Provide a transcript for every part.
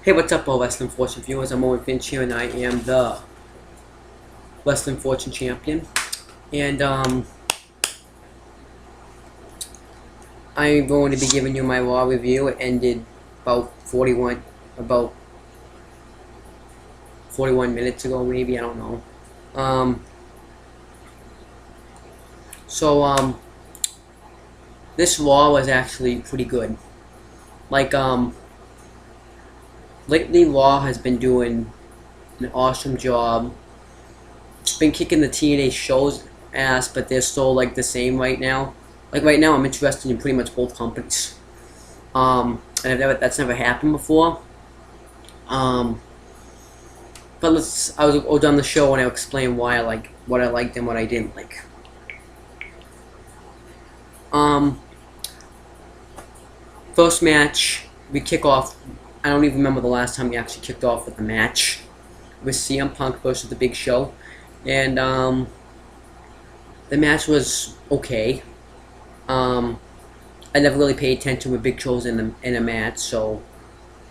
Hey, what's up, all Wrestling Fortune viewers? I'm Owen Finch here, and I am the Wrestling Fortune champion. And I'm going to be giving you my Raw review. It ended about 41 minutes ago, maybe, I don't know. This Raw was actually pretty good. Like, lately Raw has been doing an awesome job. Been kicking the TNA shows ass, but they're still like the same right now. Like right now, I'm interested in pretty much both companies. And that's never happened before. But I'll go down the show and I'll explain why I like what I liked and what I didn't like. First match, we kick off. I don't even remember the last time we actually kicked off with the match. It was CM Punk versus the Big Show, and the match was okay. I never really paid attention with Big Show's in a match, so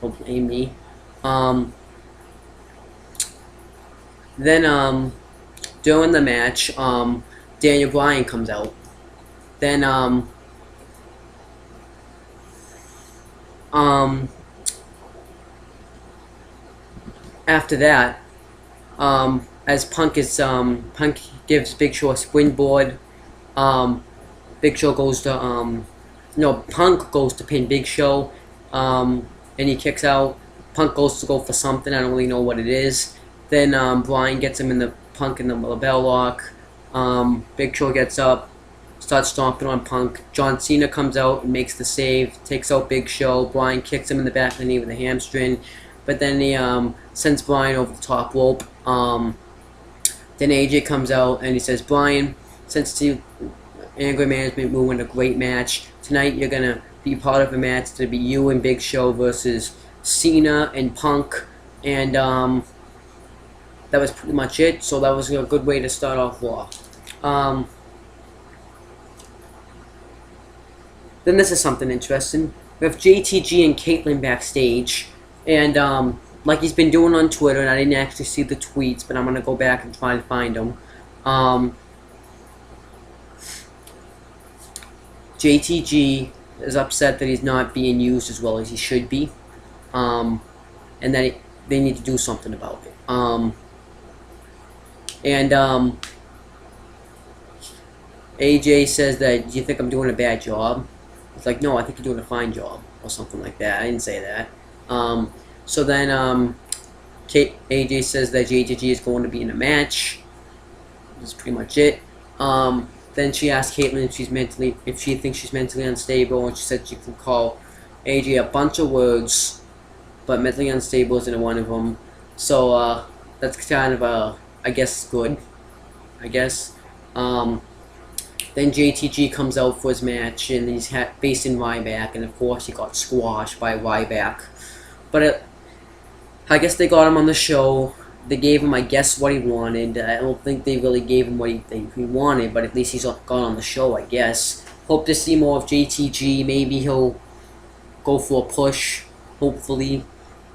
don't blame me. Then during the match, Daniel Bryan comes out. Then after that, as Punk gives Big Show a springboard. Big Show goes to Punk goes to pin Big Show, and he kicks out. Punk goes to go for something, I don't really know what it is. Then Bryan gets him in the Punk in the label lock. Big Show gets up, starts stomping on Punk. John Cena comes out and makes the save, takes out Big Show. Bryan kicks him in the back of the knee with a hamstring, but then he sends Bryan over the top rope. Then AJ comes out and he says, Bryan, since the anger management will win a great match tonight, you're gonna be part of a match to be you and Big Show versus Cena and Punk, and that was pretty much it. So that was a good way to start off Raw. Then this is something interesting. We have JTG and Caitlyn backstage, and like he's been doing on Twitter, and I didn't actually see the tweets, but I'm gonna go back and try and find them. JTG is upset that he's not being used as well as he should be, and that they need to do something about it. AJ says that, do you think I'm doing a bad job? It's like, no, I think you're doing a fine job, or something like that. I didn't say that. So then AJ says that JTG is going to be in a match. That's pretty much it. Then she asked Caitlyn if she thinks she's mentally unstable, and she said she can call AJ a bunch of words, but mentally unstable isn't one of them. So that's kind of I guess good. I guess. Then JTG comes out for his match, and he's facing Ryback, and of course he got squashed by Ryback. But I guess they got him on the show. They gave him, I guess, what he wanted. I don't think they really gave him what he wanted, but at least he's got on the show, I guess. Hope to see more of JTG. Maybe he'll go for a push, hopefully,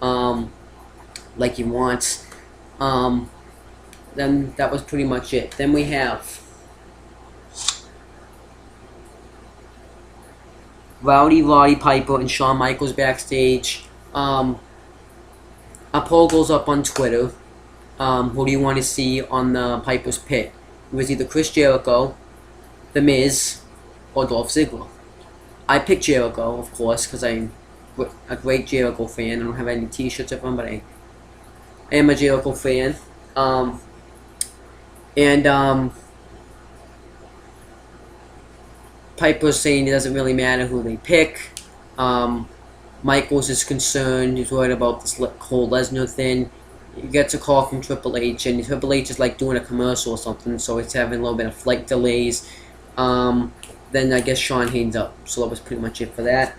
like he wants. Then that was pretty much it. Then we have Roddy Piper and Shawn Michaels backstage. A poll goes up on Twitter. Who do you want to see on the Piper's Pit? It was either Chris Jericho, The Miz, or Dolph Ziggler. I picked Jericho, of course, because I'm a great Jericho fan. I don't have any t-shirts of him, but I am a Jericho fan. Piper's saying it doesn't really matter who they pick. Michaels is concerned. He's worried about this whole Lesnar thing. He gets a call from Triple H, and Triple H is like doing a commercial or something, so it's having a little bit of flight delays. Then I guess Shawn hangs up, so that was pretty much it for that.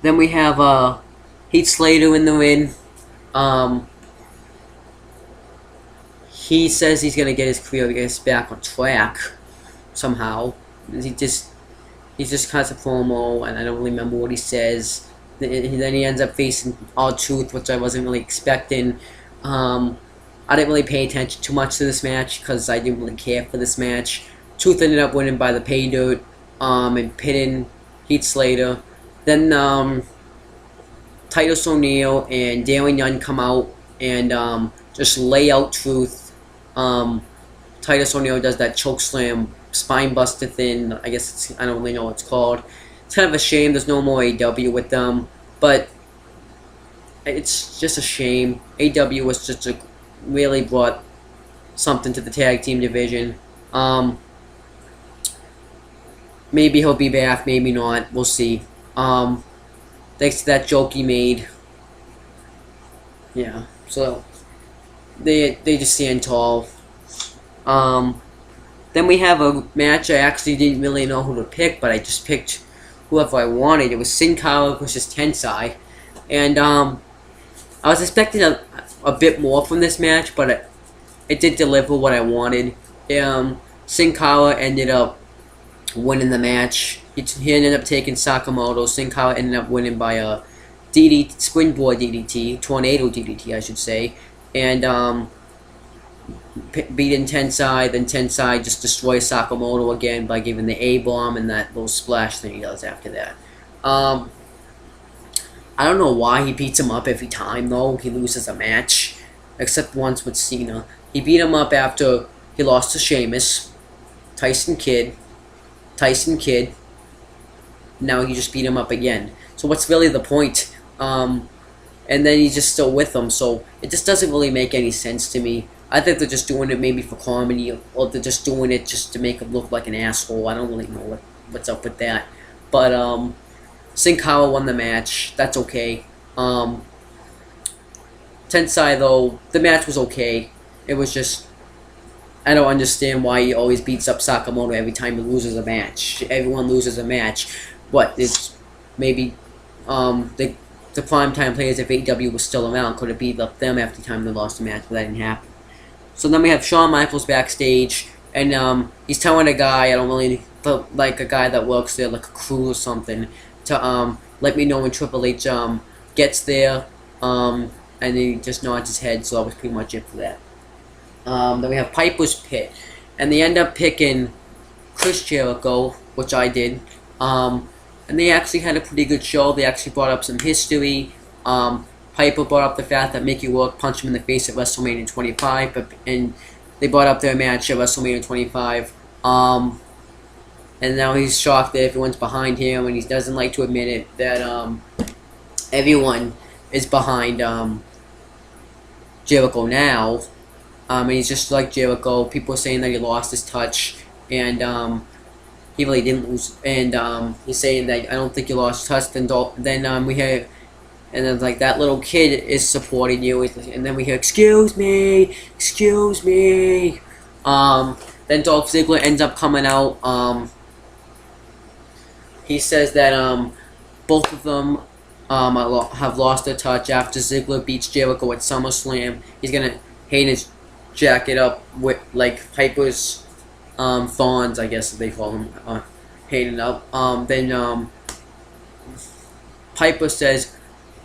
Then we have Heath Slater in the ring. He says he's gonna get his career back on track somehow. He just cuts a promo, and I don't really remember what he says. Then he ends up facing R-Truth, which I wasn't really expecting. I didn't really pay attention too much to this match because I didn't really care for this match. Truth ended up winning by the pay dirt, and pitting Heath Slater. Then Titus O'Neil and Darren Young come out and just lay out Truth. Titus O'Neil does that choke slam, spine buster thing. I guess I don't really know what it's called. It's kind of a shame there's no more AW with them, but it's just a shame. AW was just really brought something to the tag team division. Maybe he'll be back, maybe not. We'll see. Thanks to that joke he made. Yeah, so they just stand tall. Then we have a match I actually didn't really know who to pick, but I just picked whoever I wanted. It was Sin Cara versus Tensai. And I was expecting a bit more from this match, but it did deliver what I wanted. Sin Cara ended up winning the match. He ended up taking Sakamoto. Sin Cara ended up winning by a springboard DDT, tornado DDT, I should say, and beating Tensai. Then Tensai just destroys Sakamoto again by giving the A-bomb and that little splash thing he does after that. I don't know why he beats him up every time, though. He loses a match. Except once with Cena. He beat him up after he lost to Sheamus. Tyson Kidd. Now he just beat him up again. So what's really the point? And then he's just still with him. So it just doesn't really make any sense to me. I think they're just doing it maybe for comedy. Or they're just doing it just to make him look like an asshole. I don't really know what's up with that. But, Sin Cara won the match. That's okay. Tensai, though, the match was okay. It was just, I don't understand why he always beats up Sakamoto every time he loses a match. Everyone loses a match. What, it's maybe the primetime players, if AEW was still around, could have beat up them every time they lost a match, but that didn't happen. So then we have Shawn Michaels backstage, and he's telling a guy, I don't really, like a guy that works there, like a crew or something, to let me know when Triple H gets there, and then he just nods his head. So that was pretty much it for that. Then we have Piper's Pit, and they end up picking Chris Jericho, which I did, and they actually had a pretty good show. They actually brought up some history. Piper brought up the fact that Mickey Rourke punched him in the face at WrestleMania 25, and they brought up their match at WrestleMania 25. And now he's shocked that everyone's behind him, and he doesn't like to admit it, that everyone is behind Jericho now. And he's just like Jericho. People are saying that he lost his touch, and he really didn't lose. And he's saying that I don't think he lost touch. Then we hear, and then like that little kid is supporting you, and then we hear, excuse me. Then Dolph Ziggler ends up coming out. He says that both of them have lost their touch after Ziggler beats Jericho at SummerSlam. He's gonna hang his jacket up with like Piper's thorns, I guess they call them, hanging up. Then Piper says,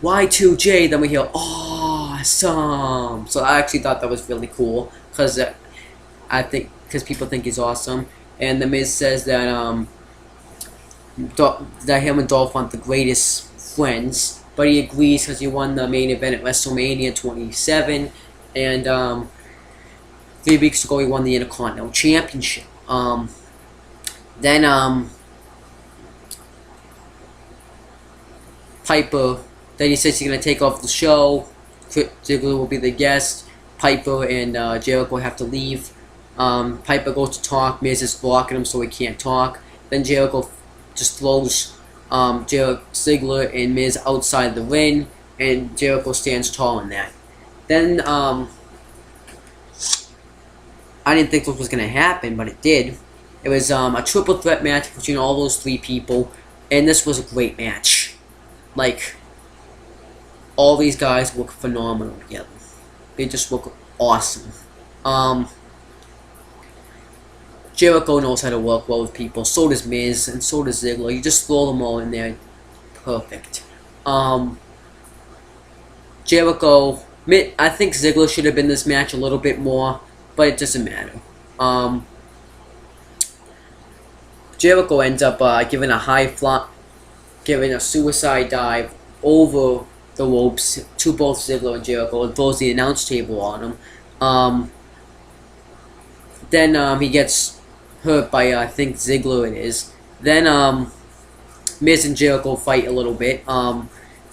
Y2J. Then we hear, awesome. So I actually thought that was really cool because people think he's awesome. And The Miz says that that him and Dolph aren't the greatest friends, but he agrees because he won the main event at WrestleMania 27, and 3 weeks ago he won the Intercontinental Championship. Then Piper, then he says he's going to take off the show. Ziggler will be the guest. Piper and Jericho have to leave. Piper goes to talk. Miz is blocking him so he can't talk. Then Jericho just throws Ziggler and Miz outside the ring, and Jericho stands tall in that. Then I didn't think this was going to happen, but it did. It was a triple threat match between all those 3 people, and this was a great match. Like, all these guys look phenomenal together. They just look awesome. Jericho knows how to work well with people. So does Miz, and so does Ziggler. You just throw them all in there. Perfect. Um, Jericho, I think Ziggler should have been this match a little bit more, but it doesn't matter. Jericho ends up giving a high flop, giving a suicide dive over the ropes to both Ziggler and Jericho, and throws the announce table on him. Then he gets hurt by I think Ziggler it is. Then Miz and Jericho fight a little bit.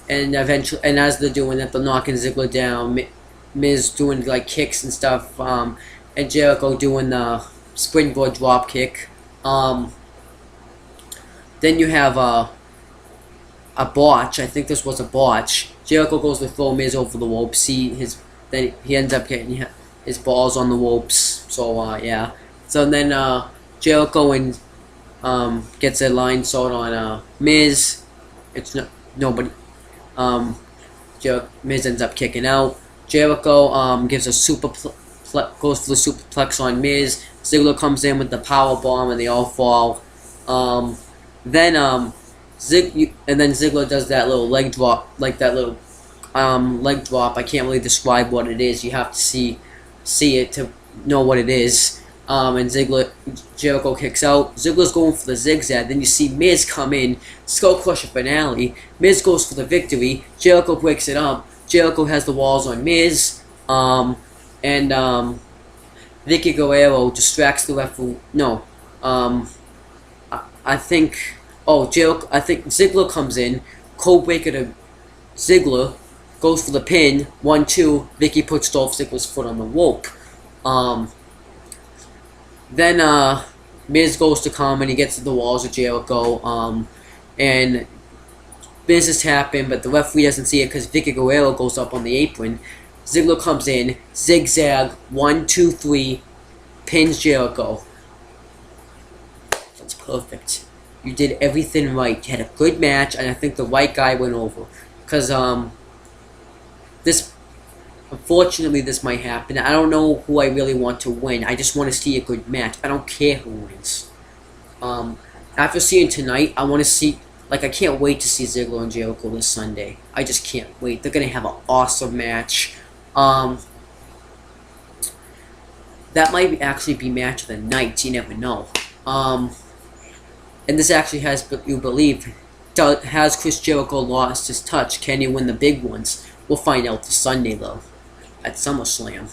And eventually, and as they're doing that, they're knocking Ziggler down. Miz doing like kicks and stuff, and Jericho doing the springboard drop kick. Then you have a botch. I think this was a botch. Jericho goes to throw Miz over the ropes. Then he ends up getting his balls on the ropes. So yeah. So then Jericho and gets a line sold on Miz. It's nobody. Miz ends up kicking out. Jericho gives a goes for the superplex on Miz. Ziggler comes in with the power bomb, and they all fall. Then Ziggler does that little leg drop, like that little leg drop. I can't really describe what it is. You have to see it to know what it is. And Jericho kicks out. Ziggler's going for the zigzag. Then you see Miz come in, Skull Crusher finale. Miz goes for the victory. Jericho breaks it up. Jericho has the walls on Miz. And Vicky Guerrero distracts the referee. No. I think Ziggler comes in. Cold breaker to Ziggler. Goes for the pin. 1-2. Vicky puts Dolph Ziggler's foot on the rope. Then Miz goes to come and he gets to the walls of Jericho. And business happen, but the referee doesn't see it because Vicky Guerrero goes up on the apron. Ziggler comes in, zigzag, 1, 2, 3, pins Jericho. That's perfect. You did everything right. You had a good match, and I think the right guy went over. Because unfortunately, this might happen. I don't know who I really want to win. I just want to see a good match. I don't care who wins. After seeing tonight, I want to see... Like, I can't wait to see Ziggler and Jericho this Sunday. I just can't wait. They're going to have an awesome match. That might actually be match of the night. You never know. And this actually has, you believe, has Chris Jericho lost his touch? Can he win the big ones? We'll find out this Sunday, though. At SummerSlam.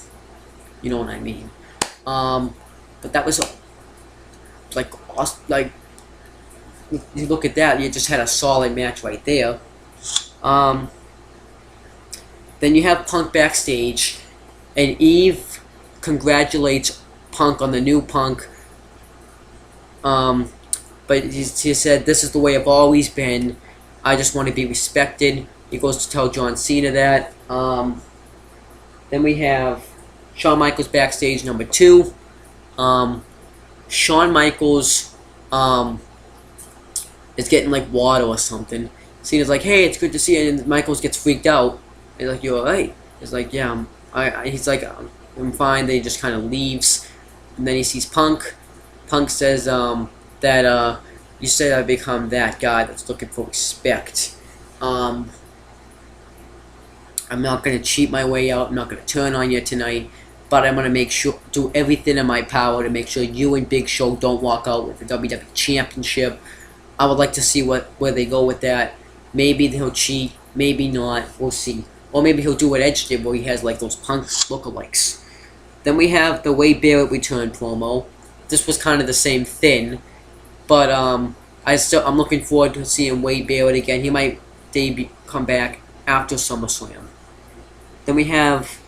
You know what I mean. But that was, like, awesome. Like, you look at that, you just had a solid match right there. Then you have Punk backstage, and Eve congratulates Punk on the new Punk. But he said, "This is the way I've always been. I just want to be respected." He goes to tell John Cena that. Then we have Shawn Michaels backstage, number 2. Shawn Michaels is getting like water or something. Cena's like, "Hey, it's good to see you," and Michaels gets freaked out. He's like, "You alright?" He's like, "Yeah, he's like, "I'm fine." Then he just kind of leaves, and then he sees Punk. Punk says that you said I'd become that guy that's looking for respect. I'm not gonna cheat my way out. I'm not gonna turn on you tonight, but I'm gonna do everything in my power to make sure you and Big Show don't walk out with the WWE Championship. I would like to see where they go with that. Maybe he'll cheat, maybe not. We'll see. Or maybe he'll do what Edge did, where he has like those Punk lookalikes." Then we have the Wade Barrett return promo. This was kind of the same thing, but I'm looking forward to seeing Wade Barrett again. He might come back after SummerSlam. Then we have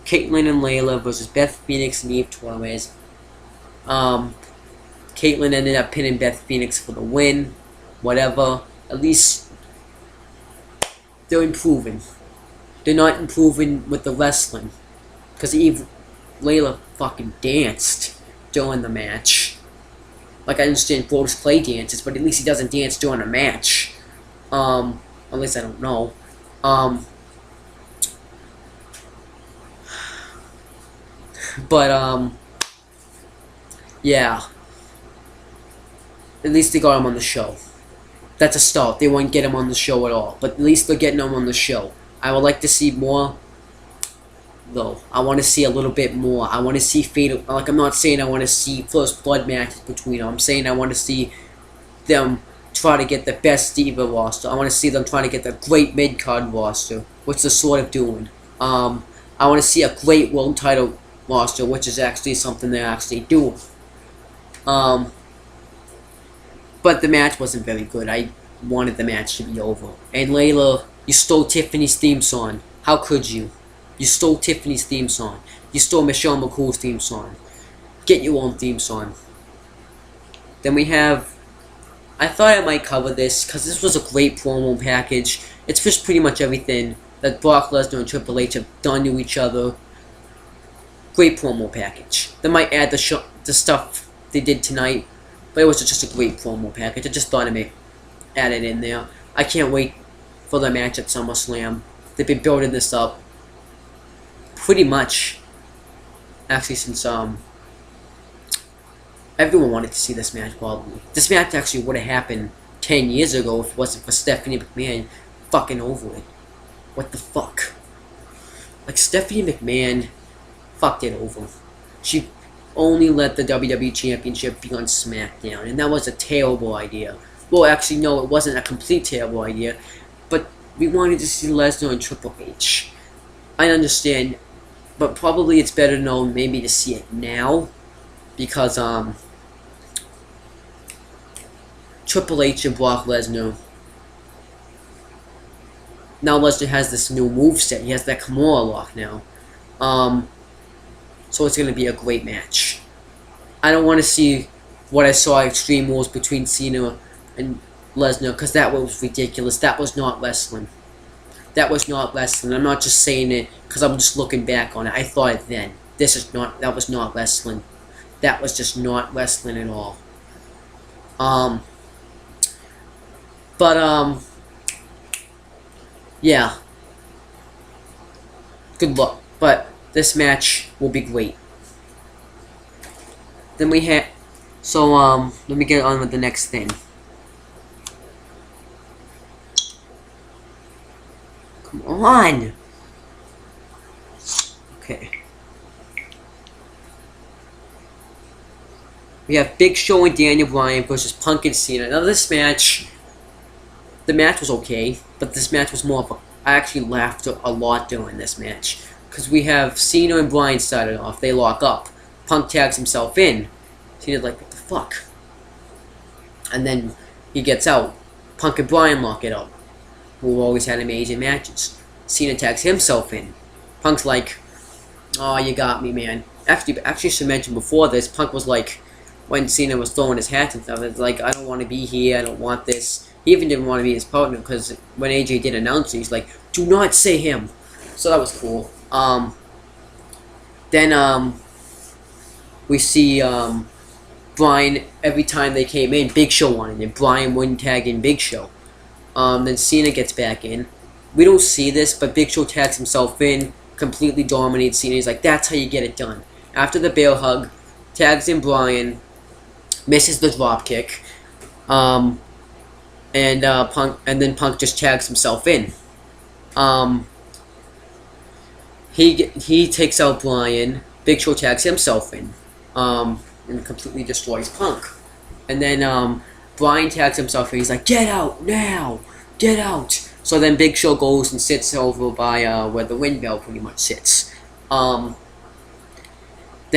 Caitlyn and Layla versus Beth Phoenix and Eve Torres. Caitlyn ended up pinning Beth Phoenix for the win. Whatever. At least they're improving. They're not improving with the wrestling. Because Layla fucking danced during the match. Like, I understand Brodus Clay dances, but at least he doesn't dance during a match. At least I don't know. But, yeah. At least they got him on the show. That's a start. They won't get him on the show at all, but at least they're getting him on the show. I would like to see more, though. I want to see a little bit more. I want to see fatal. Like, I'm not saying I want to see first blood matches between them. I'm saying I want to see them try to get the best Diva roster. I want to see them trying to get the great mid card roster, which they're sort of doing. I want to see a great world title roster, which is actually something they're actually doing. But the match wasn't very good. I wanted the match to be over. And Layla, you stole Tiffany's theme song. How could you? You stole Tiffany's theme song. You stole Michelle McCool's theme song. Get your own theme song. Then we have... I thought I might cover this, because this was a great promo package. It's just pretty much everything that Brock Lesnar and Triple H have done to each other. Great promo package. They might add the stuff they did tonight, but it was just a great promo package. I just thought I may add it in there. I can't wait for the match at SummerSlam. They've been building this up pretty much, actually, since everyone wanted to see this match, probably. This match actually would have happened 10 years ago if it wasn't for Stephanie McMahon fucking over it. What the fuck? Like, Stephanie McMahon fucked it over. She only let the WWE Championship be on SmackDown, and that was a terrible idea. Well, actually, no, it wasn't a complete terrible idea, but we wanted to see Lesnar and Triple H. I understand, but probably it's better known maybe to see it now, because Triple H and Brock Lesnar. Now Lesnar has this new moveset. He has that Kimura lock now. So it's going to be a great match. I don't want to see what I saw at Extreme Rules between Cena and Lesnar, because that was ridiculous. That was not wrestling. That was not wrestling. I'm not just saying it because I'm just looking back on it. I thought it then. That was not wrestling. That was just not wrestling at all. Yeah. Good luck. But this match will be great. Then we have... So, let me get on with the next thing. Come on! Okay. We have Big Show and Daniel Bryan versus Punk and Cena. Now this match... The match was okay, but this match was more of a... I actually laughed a lot during this match. Because we have Cena and Bryan started off. They lock up. Punk tags himself in. Cena's like, what the fuck? And then he gets out. Punk and Bryan lock it up. Who always had amazing matches. Cena tags himself in. Punk's like, oh, you got me, man. Actually, I should mention before this, Punk was like, when Cena was throwing his hats and stuff, it's like, I don't want to be here, I don't want this. He even didn't want to be his partner, because when AJ did announce it, he's like, do not say him. So that was cool. Then we see, Bryan, every time they came in, Big Show wanted it. Bryan wouldn't tag in Big Show. Then Cena gets back in. We don't see this, but Big Show tags himself in, completely dominates Cena. He's like, that's how you get it done. After the bear hug, tags in Bryan, misses the dropkick, and then Punk just tags himself in. He takes out Bryan. Big Show tags himself in, and completely destroys Punk. And then Bryan tags himself in. He's like, "Get out now! Get out!" So then Big Show goes and sits over by where the windmill pretty much sits. Then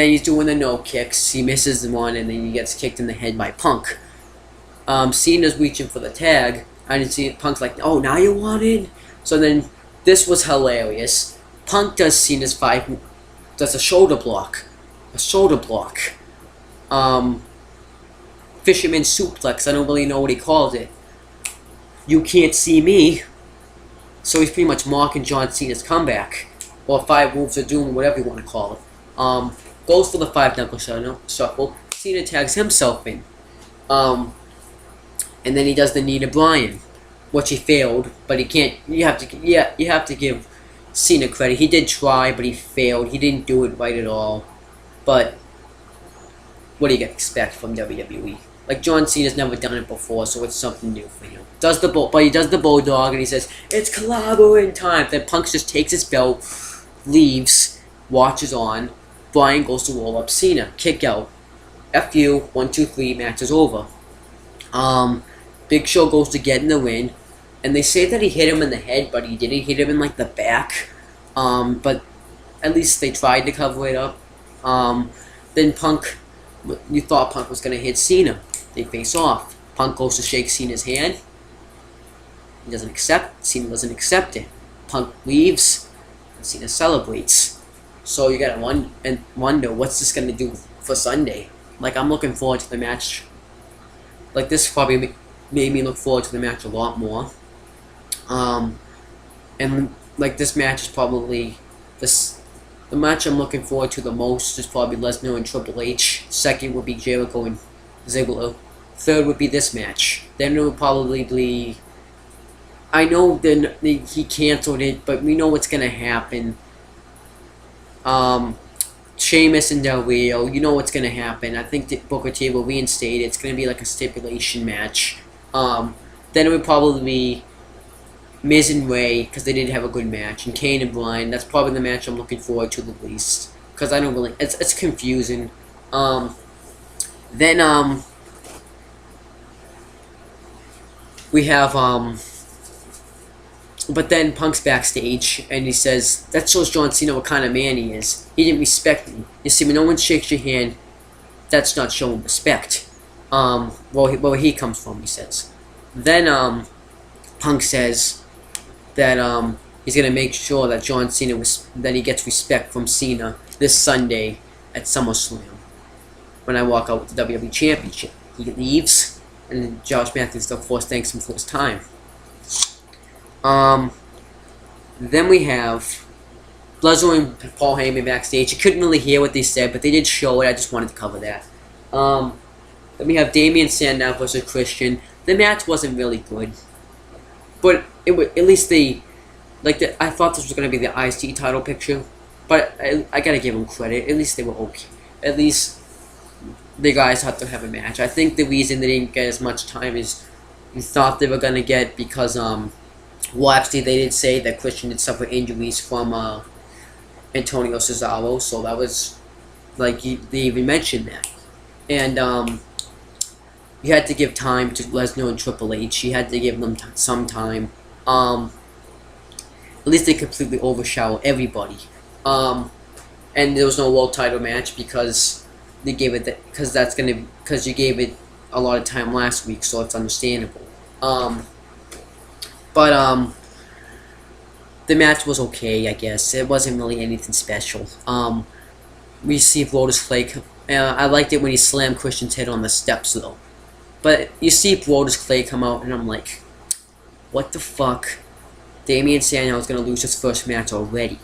he's doing the no kicks. He misses the one, and then he gets kicked in the head by Punk. Cena's reaching for the tag. I didn't see it. Punk's like, "Oh, now you want it?" So then this was hilarious. Punk does Cena's does a shoulder block. Fisherman suplex. I don't really know what he called it. You can't see me. So he's pretty much mocking John Cena's comeback, or 5 moves of doom, whatever you want to call it. Goes for the 5 knuckle shuffle. Cena tags himself in. And then he does the knee to Bryan, which he failed, but he can't. You have to give Cena credit. He did try, but he failed. He didn't do it right at all. But what do you expect from WWE? Like John Cena's never done it before, so it's something new for him. But he does the bulldog, and he says it's collaborating time. Then Punk just takes his belt, leaves, watches on. Bryan goes to roll up Cena, kick out. F you, 1, 2, 3, match is over. Big Show goes to get in the ring, and they say that he hit him in the head, but he didn't hit him in like the back. But at least they tried to cover it up. Then Punk, you thought Punk was gonna hit Cena. They face off. Punk goes to shake Cena's hand. He doesn't accept. Cena doesn't accept it. Punk leaves, and Cena celebrates. So you gotta wonder what's this gonna do for Sunday. Like, I'm looking forward to the match. Like, this probably made me look forward to the match a lot more. And like, this match is probably the match I'm looking forward to the most is probably Lesnar and Triple H. Second would be Jericho and Ziggler. Third would be this match. Then it would probably be. I know he canceled it, but we know what's gonna happen. Sheamus and Del Rio, you know what's gonna happen. I think that Booker T will reinstate it. It's gonna be like a stipulation match. Then it would probably be Miz and Ray, because they did have a good match, and Kane and Bryan. That's probably the match I'm looking forward to the least, because I don't really. It's confusing. Then we have But then Punk's backstage, and he says, that shows John Cena what kind of man he is. He didn't respect me. You see, when no one shakes your hand, that's not showing respect. Where he comes from, he says. Then, Punk says that, he's gonna make sure that John Cena, that he gets respect from Cena this Sunday at SummerSlam. When I walk out with the WWE Championship. He leaves, and Josh Matthews, of course, thanks him for his time. Then we have Lesnar and Paul Heyman backstage. You couldn't really hear what they said, but they did show it. I just wanted to cover that. Then we have Damian Sandow versus Christian. The match wasn't really good, but it was, at least I thought this was gonna be the IC title picture, but I gotta give them credit. At least they were okay. At least the guys had to have a match. I think the reason they didn't get as much time as you thought they were gonna get because well, actually, they did say that Christian did suffer injuries from Antonio Cesaro, so that was, like, they even mentioned that. And you had to give time to Lesnar and Triple H. You had to give them some time. At least they completely overshadowed everybody. And there was no world title match because they gave it because you gave it a lot of time last week, so it's understandable. But the match was okay, I guess. It wasn't really anything special. We see Brodus Clay. I liked it when he slammed Christian's head on the steps, though. But you see Brodus Clay come out, and I'm like, what the fuck? Damian Sandow is going to lose his first match already.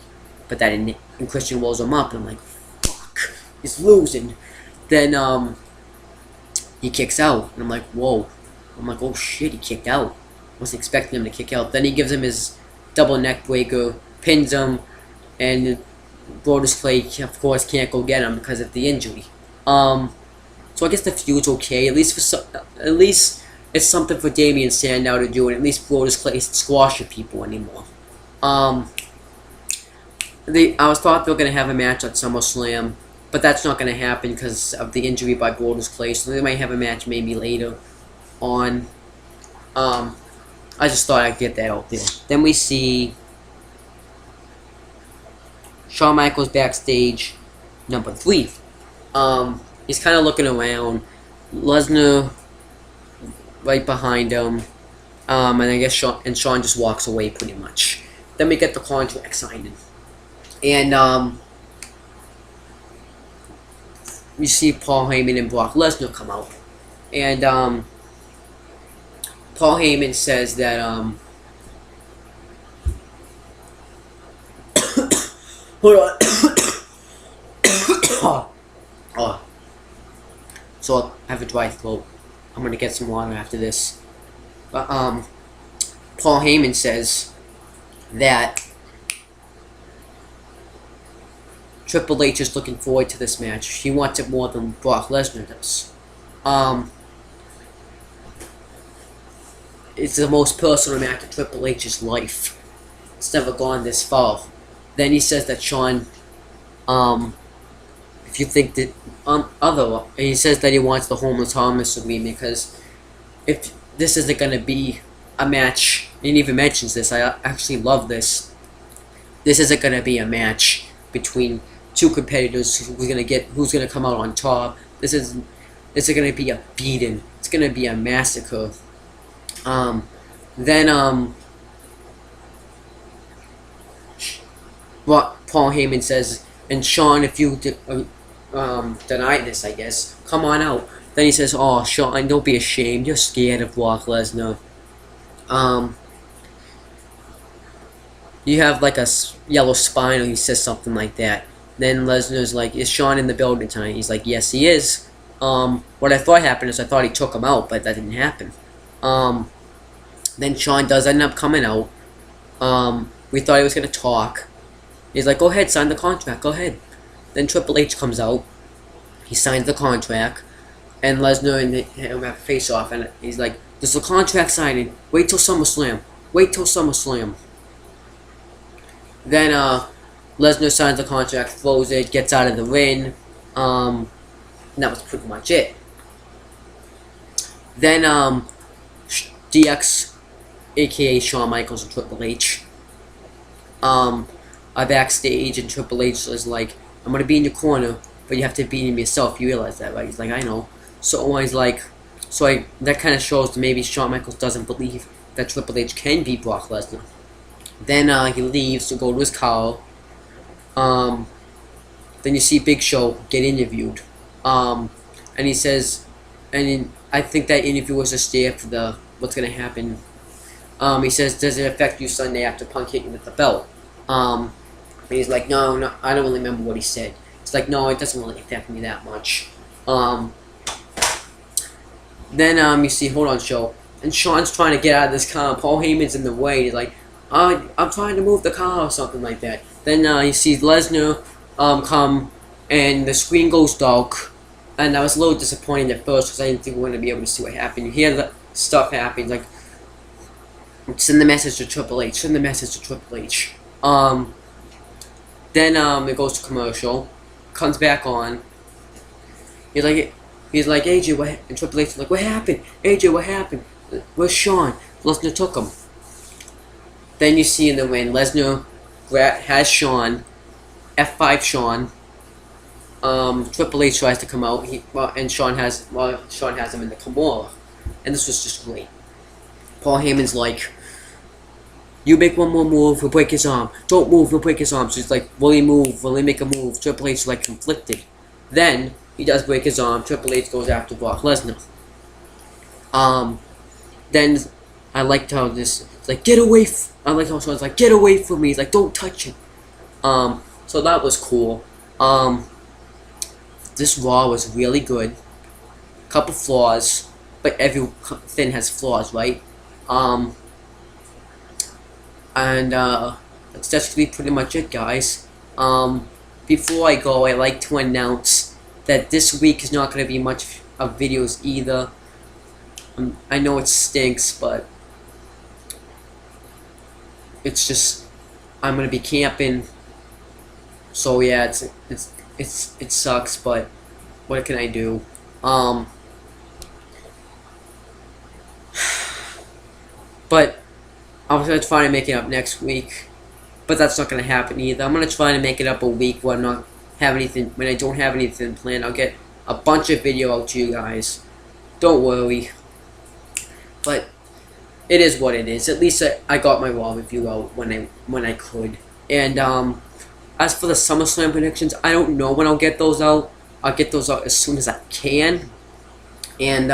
But that didn't. And Christian rolls him up, and I'm like, fuck. He's losing. Then, he kicks out, and I'm like, whoa. I'm like, oh shit, he kicked out. Wasn't expecting him to kick out. Then he gives him his double neck breaker, pins him, and Brodus Clay, of course, can't go get him because of the injury. So I guess the feud's okay. At least it's something for Damian Sandow to do, and at least Brodus Clay isn't squashing people anymore. I thought they were gonna have a match at SummerSlam, but that's not gonna happen because of the injury by Brodus Clay. So they might have a match maybe later on. I just thought I'd get that out there. Then we see Shawn Michaels backstage, number 3. He's kind of looking around. Lesnar right behind him. And I guess Shawn just walks away pretty much. Then we get the contract signed. And we see Paul Heyman and Brock Lesnar come out. And Paul Heyman says that, hold on. So I have a dry throat. I'm gonna get some water after this. But, Paul Heyman says that Triple H is looking forward to this match. He wants it more than Brock Lesnar does. it's the most personal match of Triple H's life. It's never gone this far. Then he says that Shawn, if you think that he says that he wants the homeless harmless agreement, because if this isn't gonna be a match, and he even mentions this, I actually love this. This isn't gonna be a match between two competitors who's gonna come out on top. This is gonna be a beating. It's gonna be a massacre. What Paul Heyman says, and Shawn, if you deny this, I guess, come on out. Then he says, "Oh, Shawn, don't be ashamed. You're scared of Brock Lesnar. You have like a yellow spine," or he says something like that. Then Lesnar's like, "Is Shawn in the building tonight?" He's like, "Yes, he is." What I thought happened is I thought he took him out, but that didn't happen. Then Shawn does end up coming out. We thought he was gonna talk. He's like, "Go ahead, sign the contract. Go ahead." Then Triple H comes out. He signs the contract, and Lesnar and him have a face off, and he's like, "There's a contract signing. Wait till SummerSlam. Wait till SummerSlam." Then Lesnar signs the contract, throws it, gets out of the ring. And that was pretty much it. Then DX, aka Shawn Michaels and Triple H, are backstage, and Triple H is like, "I'm gonna be in your corner, but you have to beat him yourself." You realize that, right? He's like, "I know." So he's like, that kind of shows that maybe Shawn Michaels doesn't believe that Triple H can beat Brock Lesnar. Then he leaves to go to his car. Then you see Big Show get interviewed. And he says, and I think that interview was a stay for the what's gonna happen. He says, "Does it affect you Sunday after Punk hit you with the belt?" And he's like, no, I don't really remember what he said. It's like, "No, it doesn't really affect me that much." Then you see, hold on, Show, and Shawn's trying to get out of this car. Paul Heyman's in the way. He's like, "I'm trying to move the car," or something like that. Then you see Lesnar come, and the screen goes dark. And I was a little disappointed at first because I didn't think we were going to be able to see what happened. You hear the stuff happen, like, send the message to Triple H, send the message to Triple H. Then it goes to commercial, comes back on. He's like, "AJ, what?" And Triple H is like, "What happened? AJ, what happened? Where's Shawn?" Lesnar took him. Then you see in the ring, Lesnar has Shawn, F5 Shawn. Triple H tries to come out, and Shawn has him in the Kimura, and this was just great. Paul Heyman's like, "You make one more move, we'll break his arm. Don't move, we'll break his arm." So he's like, "Will he move? Will he make a move?" Triple H is like conflicted. Then he does break his arm. Triple H goes after Brock Lesnar. Then I liked how it's like, "Get away!" I liked how Shawn's like, "Get away from me!" He's like, "Don't touch it." So that was cool. This Raw was really good. Couple flaws, but everything has flaws, right? That's actually pretty much it, guys. Before I go, I'd like to announce that this week is not going to be much of videos either. I know it stinks, but it's just, I'm going to be camping. So yeah, it sucks, but what can I do? But I was gonna try to make it up next week, but that's not gonna happen either. I'm gonna try to make it up a week when I don't have anything planned. I'll get a bunch of video out to you guys. Don't worry. But it is what it is. At least I got my Raw review out when I could. And as for the SummerSlam predictions, I don't know when I'll get those out. I'll get those out as soon as I can. And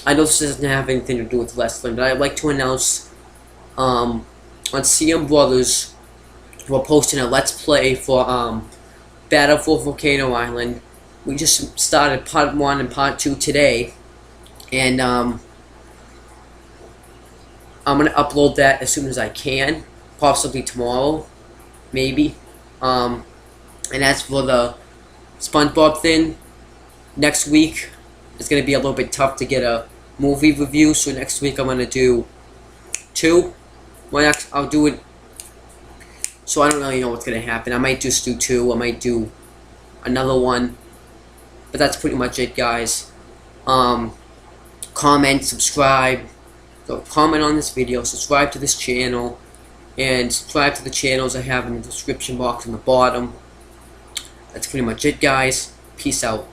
I know this doesn't have anything to do with wrestling, but I'd like to announce on CM Brothers, we're posting a Let's Play for Battle for Volcano Island. We just started part 1 and part 2 today, and I'm gonna upload that as soon as I can, possibly tomorrow, maybe. And as for the SpongeBob thing, next week it's gonna be a little bit tough to get a movie review. So next week I'm gonna do 2. I'll do it. So I don't really know what's gonna happen. I might just do 2. I might do another one. But that's pretty much it, guys. Comment, subscribe. So comment on this video, subscribe to this channel, and subscribe to the channels I have in the description box in the bottom. That's pretty much it, guys. Peace out.